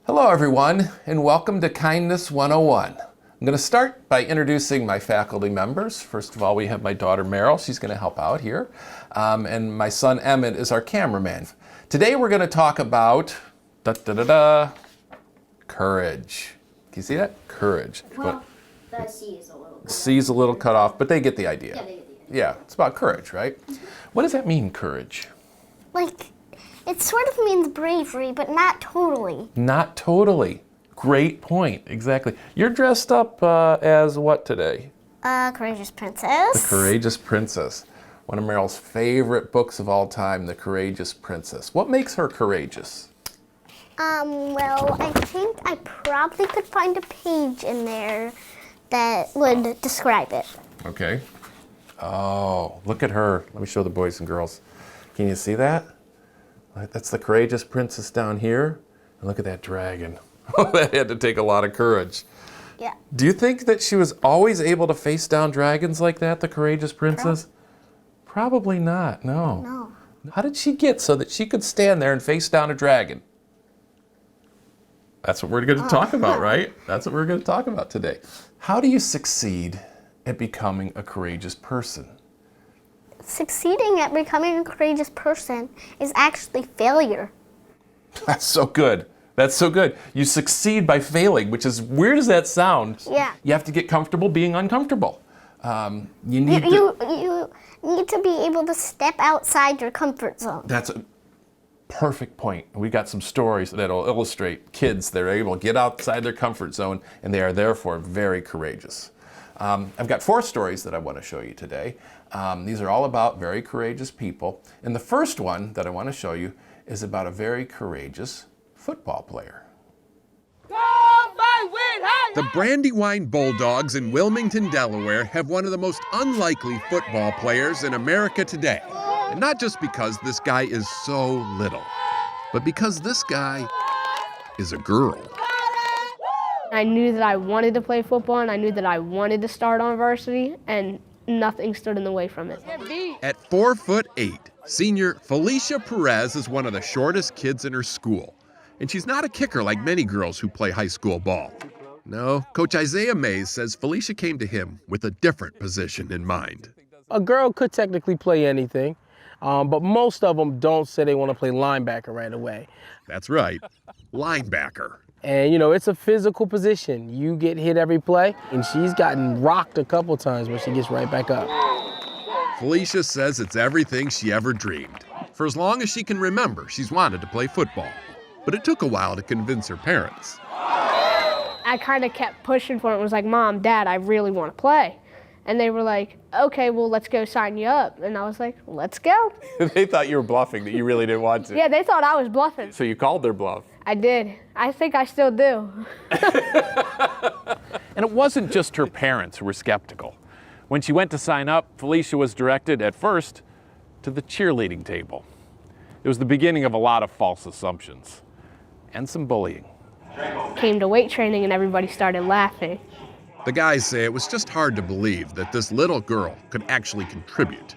Hello everyone, and welcome to Kindness 101. I'm going to start by introducing my faculty members. First of all, we have my daughter Meryl. She's going to help out here. And my son Emmett is our cameraman. Today we're going to talk about courage. Can you see that? Courage. Well, the C is a little cut off. C is a little cut off, but they get the idea. Yeah, they get the idea. Yeah, it's about courage, right? What does that mean, courage? Like, it sort of means bravery, but not totally. Not totally. Great point, exactly. You're dressed up as what today? Courageous Princess. The Courageous Princess. One of Meryl's favorite books of all time, The Courageous Princess. What makes her courageous? Well, I think I probably could find a page in there that would describe it. Okay. Oh, look at her. Let me show the boys and girls. Can you see that? That's the Courageous Princess down here. And look at that dragon. Oh, that had to take a lot of courage. Yeah. Do you think that she was always able to face down dragons like that, the Courageous Princess? Probably not, no. No. How did she get so that she could stand there and face down a dragon? That's what we're going to talk about, right? That's what we're going to talk about today. How do you succeed at becoming a courageous person? Succeeding at becoming a courageous person is actually failure. That's so good. That's so good. You succeed by failing, which is weird as that sounds. Yeah. You have to get comfortable being uncomfortable. You need You need to be able to step outside your comfort zone. That's a perfect point. We got some stories that'll illustrate kids that are able to get outside their comfort zone, and they are therefore very courageous. I've got 4 stories that I want to show you today. These are all about very courageous people. And the first one that I want to show you is about a very courageous football player. The Brandywine Bulldogs in Wilmington, Delaware have one of the most unlikely football players in America today. And not just because this guy is so little, but because this guy is a girl. I knew that I wanted to play football, and I knew that I wanted to start on varsity, and nothing stood in the way from it. At 4'8", senior Felicia Perez is one of the shortest kids in her school. And she's not a kicker like many girls who play high school ball. No, Coach Isaiah Mays says Felicia came to him with a different position in mind. A girl could technically play anything, but most of them don't say they want to play linebacker right away. That's right, linebacker. And, you know, it's a physical position. You get hit every play, and she's gotten rocked a couple times, but she gets right back up. Felicia says it's everything she ever dreamed. For as long as she can remember, she's wanted to play football. But it took a while to convince her parents. I kind of kept pushing for it. It was like, Mom, Dad, I really want to play. And they were like, okay, well, let's go sign you up. And I was like, let's go. They thought you were bluffing, that you really didn't want to. Yeah, they thought I was bluffing. So you called their bluff. I did. I think I still do. And it wasn't just her parents who were skeptical. When she went to sign up, Felicia was directed at first to the cheerleading table. It was the beginning of a lot of false assumptions and some bullying. Came to weight training and everybody started laughing. The guys say it was just hard to believe that this little girl could actually contribute.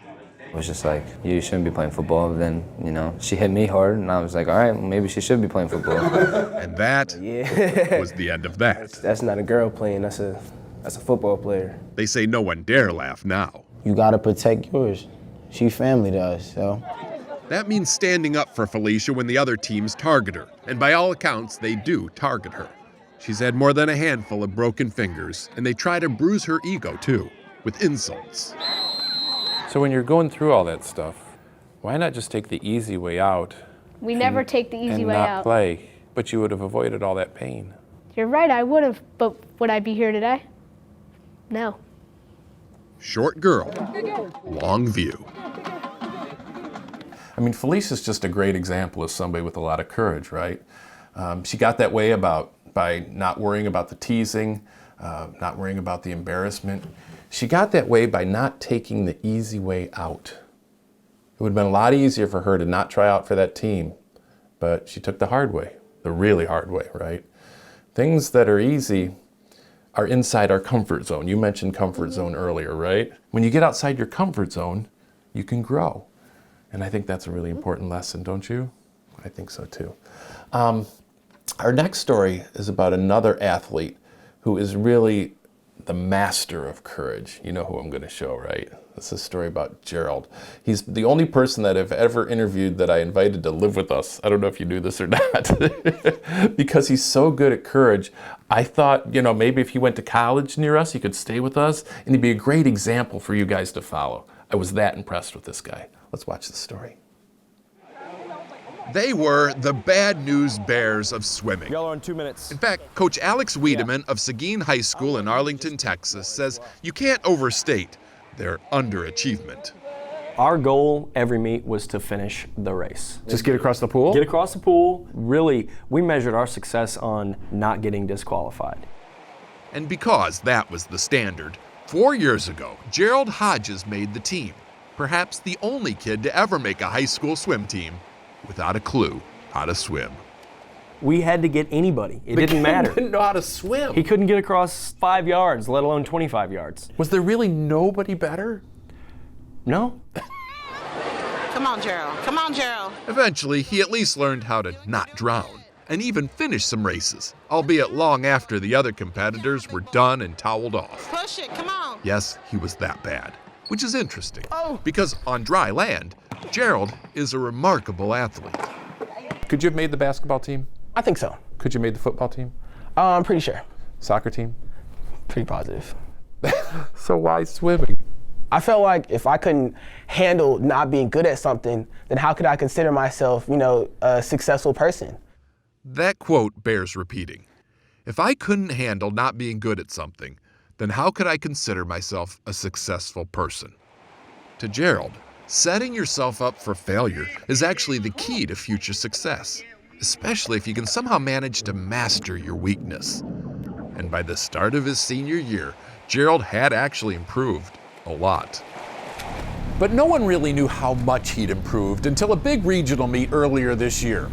It was just like, you shouldn't be playing football. But then, you know, she hit me hard, and I was like, all right, well, maybe she should be playing football. And that was the end of that. That's not a girl playing, that's a football player. They say no one dare laugh now. You gotta protect yours. She family to us, so. That means standing up for Felicia when the other teams target her. And by all accounts, they do target her. She's had more than a handful of broken fingers, and they try to bruise her ego too, with insults. So when you're going through all that stuff, why not just take the easy way out? We never take the easy way and not out. play, but you would have avoided all that pain. You're right, I would have, but would I be here today? No. Short girl, long view. I mean, Felicia's just a great example of somebody with a lot of courage, right? She got that way by not worrying about the teasing, not worrying about the embarrassment. She got that way by not taking the easy way out. It would have been a lot easier for her to not try out for that team, but she took the hard way, the really hard way, right? Things that are easy are inside our comfort zone. You mentioned comfort zone earlier, right? When you get outside your comfort zone, you can grow. And I think that's a really important lesson, don't you? I think so too. Our next story is about another athlete who is really the master of courage. You know who I'm going to show, right? This is a story about Gerald. He's the only person that I've ever interviewed that I invited to live with us. I don't know if you knew this or not. Because he's so good at courage, I thought, maybe if he went to college near us, he could stay with us, and he'd be a great example for you guys to follow. I was that impressed with this guy. Let's watch the story. They were the bad news bears of swimming. Y'all are on 2 minutes. In fact, Coach Alex Wiedemann of Seguin High School in Arlington, Texas, says you can't overstate their underachievement. Our goal every meet was to finish the race. Just get across the pool? Get across the pool. Really, we measured our success on not getting disqualified. And because that was the standard, 4 years ago, Gerald Hodges made the team. Perhaps the only kid to ever make a high school swim team without a clue how to swim. We had to get anybody. It didn't matter. Didn't know how to swim. He couldn't get across 5 yards, let alone 25 yards. Was there really nobody better? No. Come on, Gerald. Come on, Gerald. Eventually, he at least learned how to not drown and even finish some races, albeit long after the other competitors were done and toweled off. Push it. Come on. Yes, he was that bad, which is interesting because on dry land, Gerald is a remarkable athlete. Could you have made the basketball team? I think so. Could you have made the football team? I'm pretty sure. Soccer team? Pretty positive. So why swimming? I felt like if I couldn't handle not being good at something, then how could I consider myself, a successful person? That quote bears repeating. If I couldn't handle not being good at something, then how could I consider myself a successful person? To Gerald, setting yourself up for failure is actually the key to future success, especially if you can somehow manage to master your weakness. And by the start of his senior year, Gerald had actually improved a lot. But no one really knew how much he'd improved until a big regional meet earlier this year.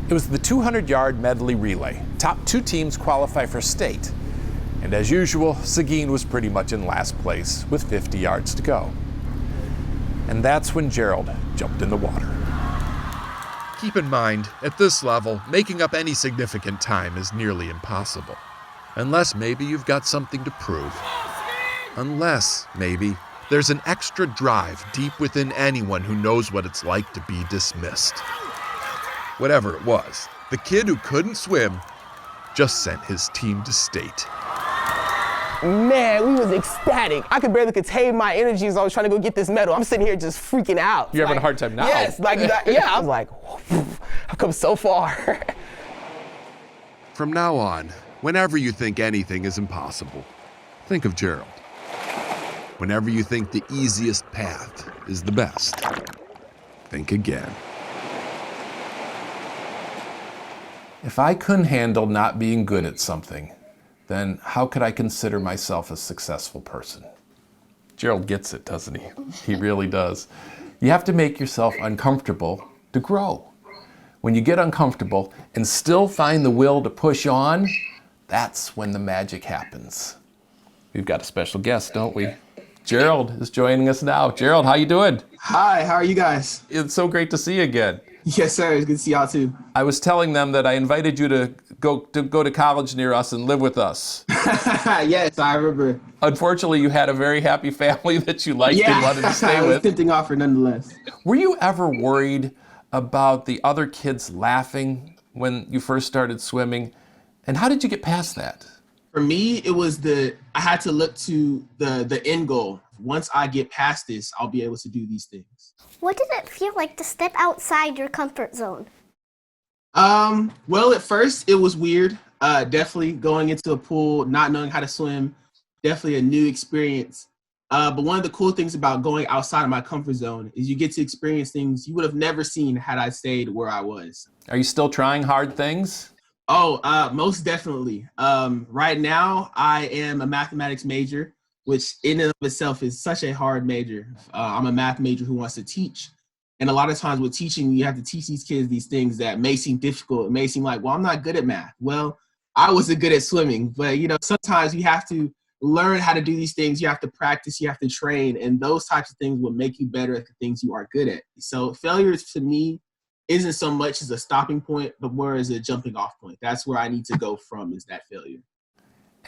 It was the 200-yard medley relay. Top 2 teams qualify for state. And as usual, Seguin was pretty much in last place with 50 yards to go. And that's when Gerald jumped in the water. Keep in mind, at this level, making up any significant time is nearly impossible. Unless maybe you've got something to prove. Unless, maybe, there's an extra drive deep within anyone who knows what it's like to be dismissed. Whatever it was, the kid who couldn't swim just sent his team to state. Man, we was ecstatic. I could barely contain my energy as I was trying to go get this medal. I'm sitting here just freaking out. You're having a hard time now. Yes, I was like, I've come so far. From now on, whenever you think anything is impossible, think of Gerald. Whenever you think the easiest path is the best, think again. If I couldn't handle not being good at something, then how could I consider myself a successful person? Gerald gets it, doesn't he? He really does. You have to make yourself uncomfortable to grow. When you get uncomfortable and still find the will to push on, that's when the magic happens. We've got a special guest, don't we? Gerald is joining us now. Gerald, how you doing? Hi, how are you guys? It's so great to see you again. Yes, sir. It's good to see y'all too. I was telling them that I invited you to go to college near us and live with us. Yes, I remember. Unfortunately, you had a very happy family that you liked and wanted to stay it was with. tempting offer nonetheless. Were you ever worried about the other kids laughing when you first started swimming? And how did you get past that? For me, it was I had to look to the end goal. Once I get past this, I'll be able to do these things. What did it feel like to step outside your comfort zone? Well, at first it was weird. Definitely going into a pool, not knowing how to swim, definitely a new experience. But one of the cool things about going outside of my comfort zone is you get to experience things you would have never seen had I stayed where I was. Are you still trying hard things? Oh, most definitely. Right now, I am a mathematics major, which in and of itself is such a hard major. I'm a math major who wants to teach. And a lot of times with teaching, you have to teach these kids these things that may seem difficult. It may seem like, well, I'm not good at math. Well, I wasn't good at swimming. But, sometimes you have to learn how to do these things. You have to practice. You have to train. And those types of things will make you better at the things you are good at. So failure to me isn't so much as a stopping point, but more as a jumping off point. That's where I need to go from, is that failure.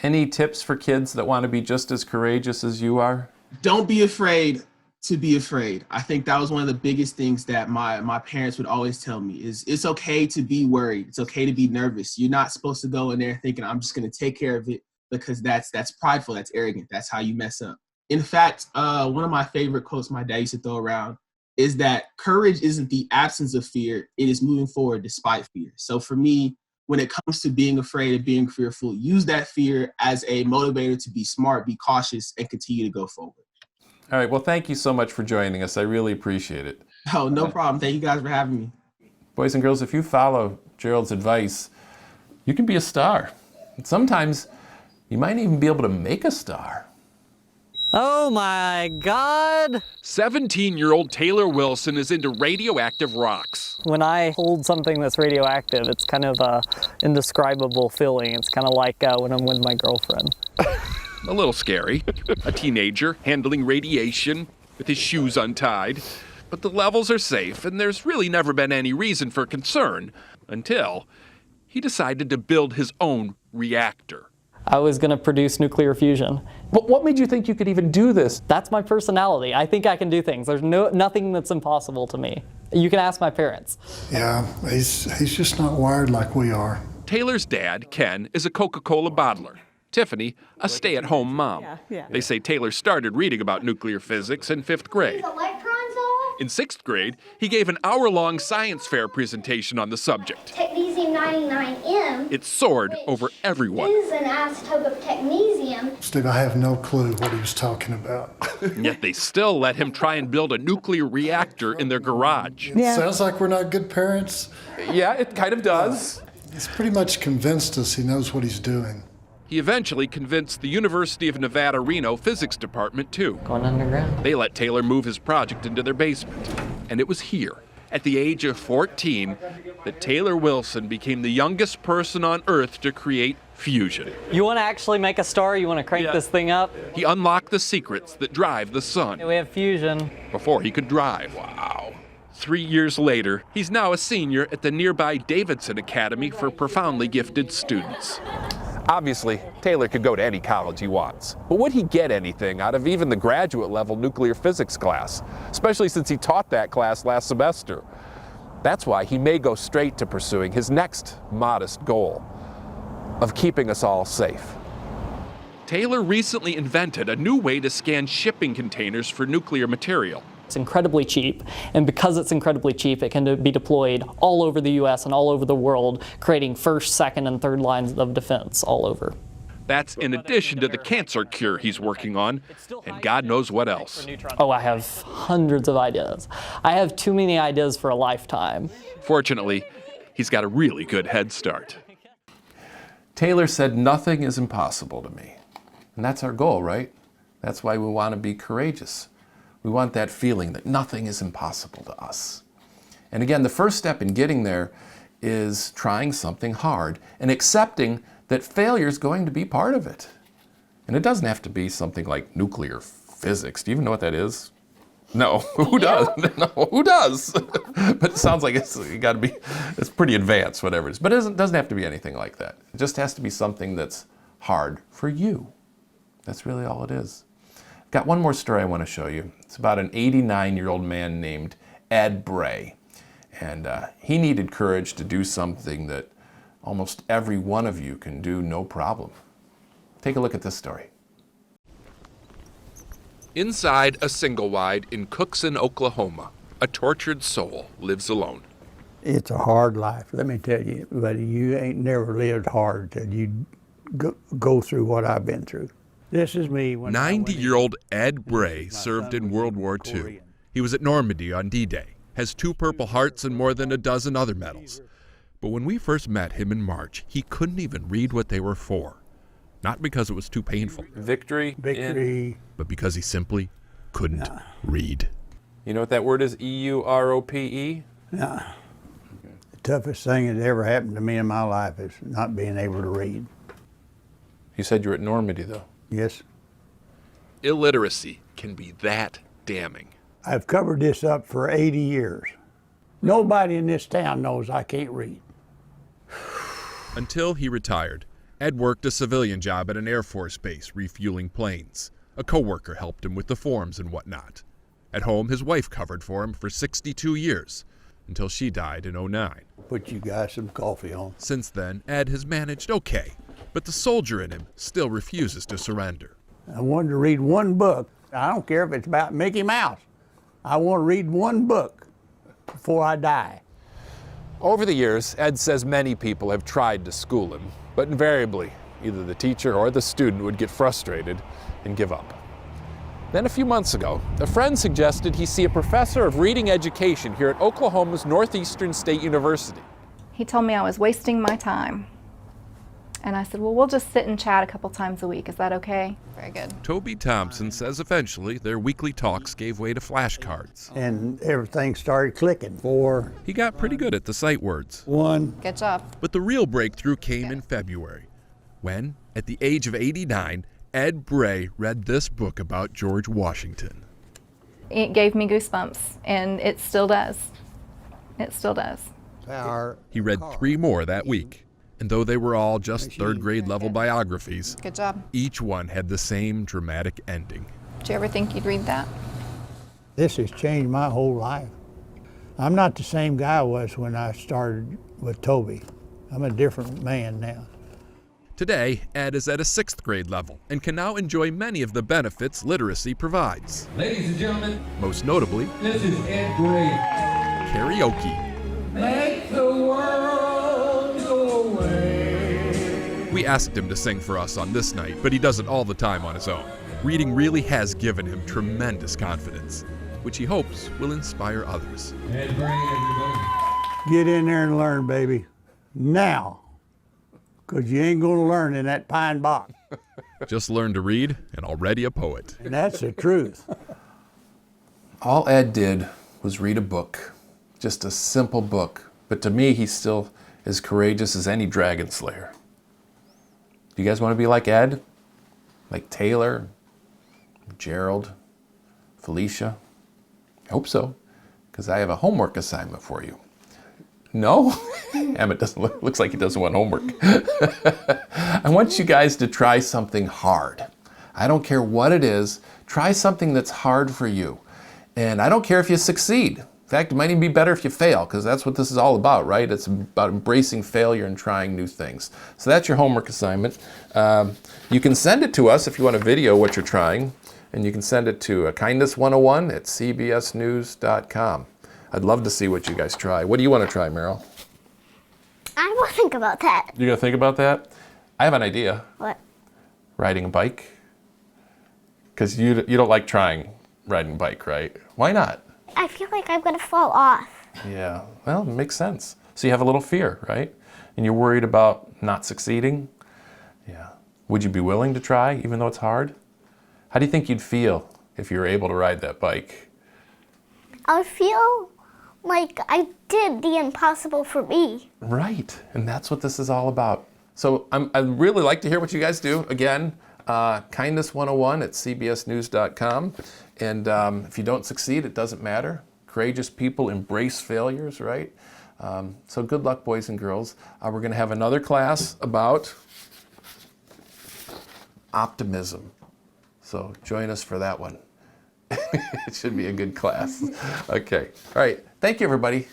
Any tips for kids that want to be just as courageous as you are? Don't be afraid to be afraid. I think that was one of the biggest things that my parents would always tell me is it's okay to be worried. It's okay to be nervous. You're not supposed to go in there thinking I'm just going to take care of it, because that's prideful. That's arrogant. That's how you mess up. In fact, one of my favorite quotes my dad used to throw around is that courage isn't the absence of fear. It is moving forward despite fear. So for me, when it comes to being afraid and being fearful, use that fear as a motivator to be smart, be cautious, and continue to go forward. All right, well, thank you so much for joining us. I really appreciate it. Oh, no problem. Thank you guys for having me. Boys and girls, if you follow Gerald's advice, you can be a star. And sometimes you might even be able to make a star. Oh my God! 17-year-old Taylor Wilson is into radioactive rocks. When I hold something that's radioactive, it's kind of an indescribable feeling. It's kind of like when I'm with my girlfriend. A little scary. A teenager handling radiation with his shoes untied. But the levels are safe, and there's really never been any reason for concern until he decided to build his own reactor. I was going to produce nuclear fusion. But what made you think you could even do this? That's my personality. I think I can do things. There's nothing that's impossible to me. You can ask my parents. Yeah, he's just not wired like we are. Taylor's dad, Ken, is a Coca-Cola bottler. Tiffany, a stay-at-home mom. They say Taylor started reading about nuclear physics in 5th grade. In 6th grade, he gave an hour-long science fair presentation on the subject. Technetium-99m. It soared over everyone. Is an isotope of technetium. Steve, I have no clue what he was talking about. And yet they still let him try and build a nuclear reactor in their garage. Sounds like we're not good parents. Yeah, it kind of does. He's pretty much convinced us he knows what he's doing. He eventually convinced the University of Nevada, Reno physics department too. Going underground. They let Taylor move his project into their basement. And it was here, at the age of 14, that Taylor Wilson became the youngest person on Earth to create fusion. You want to actually make a star? You want to crank this thing up? He unlocked the secrets that drive the sun. We have fusion. Before he could drive. Wow. 3 years later, he's now a senior at the nearby Davidson Academy for profoundly gifted students. Obviously, Taylor could go to any college he wants. But would he get anything out of even the graduate level nuclear physics class? Especially since he taught that class last semester. That's why he may go straight to pursuing his next modest goal of keeping us all safe. Taylor recently invented a new way to scan shipping containers for nuclear material. It's incredibly cheap, and because it's incredibly cheap, it can be deployed all over the US and all over the world, creating first, second, and third lines of defense all over. That's in addition to the cancer cure he's working on, and God knows what else. Oh, I have hundreds of ideas. I have too many ideas for a lifetime. Fortunately, he's got a really good head start. Taylor said, "Nothing is impossible to me." And that's our goal, right? That's why we want to be courageous. We want that feeling that nothing is impossible to us. And again, the first step in getting there is trying something hard and accepting that failure is going to be part of it. And it doesn't have to be something like nuclear physics. Do you even know what that is? No, who does? No, who does? But it sounds like it's pretty advanced, whatever it is. But it doesn't have to be anything like that. It just has to be something that's hard for you. That's really all it is. Got one more story I want to show you. It's about an 89-year-old man named Ed Bray. And he needed courage to do something that almost every one of you can do no problem. Take a look at this story. Inside a single-wide in Cookson, Oklahoma, a tortured soul lives alone. It's a hard life, let me tell you, but you ain't never lived hard till you go through what I've been through. This is me. 90-year-old Ed Bray served in World War II. He was at Normandy on D-Day, has 2 Purple Hearts and more than a dozen other medals. But when we first met him in March, he couldn't even read what they were for. Not because it was too painful. Victory. But because he simply couldn't read. You know what that word is? E-U-R-O-P-E? No. The toughest thing that ever happened to me in my life is not being able to read. You said you were at Normandy, though. Yes. Illiteracy can be that damning. I've covered this up for 80 years. Nobody in this town knows I can't read. Until he retired, Ed worked a civilian job at an Air Force base refueling planes. A coworker helped him with the forms and whatnot. At home, his wife covered for him for 62 years, until she died in '09. Put you guys some coffee on. Since then, Ed has managed okay, but the soldier in him still refuses to surrender. I wanted to read one book. I don't care if it's about Mickey Mouse. I want to read one book before I die. Over the years, Ed says many people have tried to school him, but invariably, either the teacher or the student would get frustrated and give up. Then a few months ago, a friend suggested he see a professor of reading education here at Oklahoma's Northeastern State University. He told me I was wasting my time. And I said, well, we'll just sit and chat a couple times a week. Is that okay? Very good. Toby Thompson says eventually their weekly talks gave way to flashcards. And everything started clicking. 4. He got pretty good at the sight words. 1. Good job. But the real breakthrough came in February, when, at the age of 89, Ed Bray read this book about George Washington. It gave me goosebumps, and it still does. It still does. He read 3 more that week. And though they were all just third-grade level biographies, Good job. each one had the same dramatic ending. Did you ever think you'd read that? This has changed my whole life. I'm not the same guy I was when I started with Toby. I'm a different man now. Today, Ed is at a 6th grade level and can now enjoy many of the benefits literacy provides. Ladies and gentlemen, most notably, this is Ed Bray. Karaoke. Make the world go away. We asked him to sing for us on this night, but he does it all the time on his own. Reading really has given him tremendous confidence, which he hopes will inspire others. Ed Bray, everybody. Get in there and learn, baby. Now. Because you ain't going to learn in that pine box. Just learned to read and already a poet. And that's the truth. All Ed did was read a book. Just a simple book. But to me, he's still as courageous as any dragon slayer. Do you guys want to be like Ed? Like Taylor? Gerald? Felicia? I hope so. Because I have a homework assignment for you. No? Emmett looks like he doesn't want homework. I want you guys to try something hard. I don't care what it is. Try something that's hard for you. And I don't care if you succeed. In fact, it might even be better if you fail, because that's what this is all about, right? It's about embracing failure and trying new things. So that's your homework assignment. You can send it to us if you want a video what you're trying. And you can send it to kindness101@cbsnews.com. I'd love to see what you guys try. What do you want to try, Meryl? I will think about that. You're going to think about that? I have an idea. What? Riding a bike. Because you don't like trying riding a bike, right? Why not? I feel like I'm going to fall off. Yeah, well, it makes sense. So you have a little fear, right? And you're worried about not succeeding? Yeah. Would you be willing to try, even though it's hard? How do you think you'd feel if you were able to ride that bike? I would feel like I did the impossible for me. Right, and that's what this is all about. So I'd really like to hear what you guys do. Again, kindness101@cbsnews.com. And if you don't succeed, it doesn't matter. Courageous people embrace failures, right? So good luck, boys and girls. We're going to have another class about optimism. So join us for that one. It should be a good class. Okay. All right. Thank you, everybody.